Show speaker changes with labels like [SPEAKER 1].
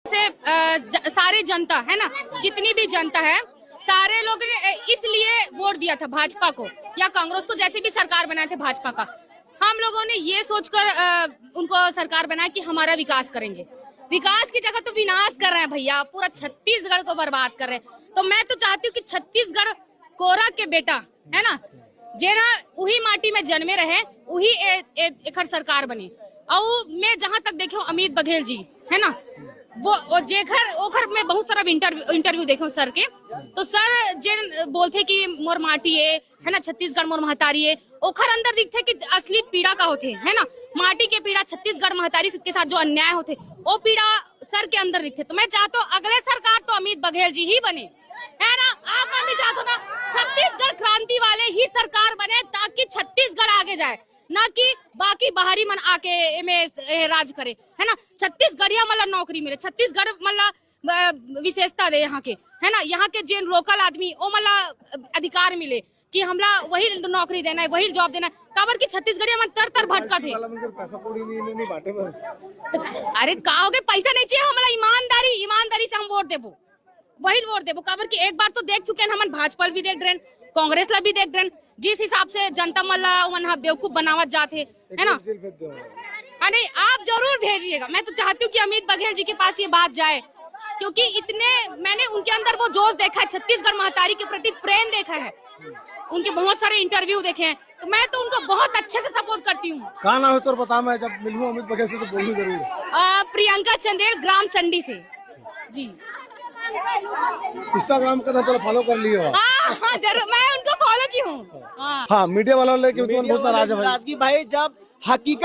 [SPEAKER 1] से सारी जनता है ना, जितनी भी जनता है, सारे लोग ने इसलिए वोट दिया था भाजपा को या कांग्रेस को, जैसे भी सरकार बनाए थे भाजपा का। हम लोगों ने ये सोचकर उनको सरकार बनाया कि हमारा विकास करेंगे। विकास की जगह तो विनाश कर रहे हैं भैया, पूरा छत्तीसगढ़ को बर्बाद कर रहे हैं। तो मैं तो चाहती हूँ कि छत्तीसगढ़ कोरा के बेटा है ना, जेना वही माटी में जन्मे रहे, वही एक सरकार बने। और मैं जहाँ तक देखी हूँ अमित बघेल जी है ना, वो जेखर ओखर में बहुत सारा इंटरव्यू देखे सर के, तो सर जे बोलते कि मोर माटी है ना, छत्तीसगढ़ मोर महतारी है, ओखर अंदर दिखते कि असली पीड़ा का होते है ना, माटी के पीड़ा, छत्तीसगढ़ महतारी के साथ जो अन्याय होते वो पीड़ा सर के अंदर दिखते। तो मैं चाहता हूँ अगले सरकार तो अमित बघेल जी ही बने, है ना। आप मैं भी चाहता हूँ ना छत्तीसगढ़ क्रांति वाले ही सरकार बने, ताकि छत्तीसगढ़ आगे जाए, ना कि बाकी बाहरी मन आके में राज करे, है ना। छत्तीसगढ़िया मतलब नौकरी मिले, छत्तीसगढ़ मतलब विशेषता दे यहाँ के, है ना। यहाँ के जिन लोकल आदमी वो मतलब अधिकार मिले कि हमला वही नौकरी देना है, वही जॉब देना है। काबर की छत्तीसगढ़िया मन तर भटका थे। तो अरे कहोगे पैसा नहीं चाहिए, हमारा ईमानदारी से हम वोट देबो, वही वोट देबो। काबर की एक बार तो देख चुके हैं हम, भाजपा भी देख रहे, कांग्रेस ला भी देख रहे, जिस हिसाब से जनता मल्ला बेवकूफ बनावत जाते है ना। अरे आप जरूर भेजिएगा, मैं तो चाहती हूँ कि अमित बघेल जी के पास ये बात जाए, क्योंकि इतने मैंने उनके अंदर वो जोश देखा है, छत्तीसगढ़ महतारी के प्रति प्रेम देखा है, उनके बहुत सारे इंटरव्यू देखे हैं, तो मैं तो उनको बहुत अच्छे से सपोर्ट करती हूँ।
[SPEAKER 2] कहाँ नाम है तो बता, मैं जब मिलूं अमित बघेल से तो बोलूं जरूर।
[SPEAKER 1] प्रियंका चंदेल, ग्राम संडी से जी।
[SPEAKER 2] इंस्टाग्राम का तो फॉलो कर लियो।
[SPEAKER 1] हाँ जरूर, मैं उनको फॉलो की हूँ।
[SPEAKER 2] हाँ मीडिया वालों लेके बहुत नाराज है
[SPEAKER 3] भाई, जब हकीकत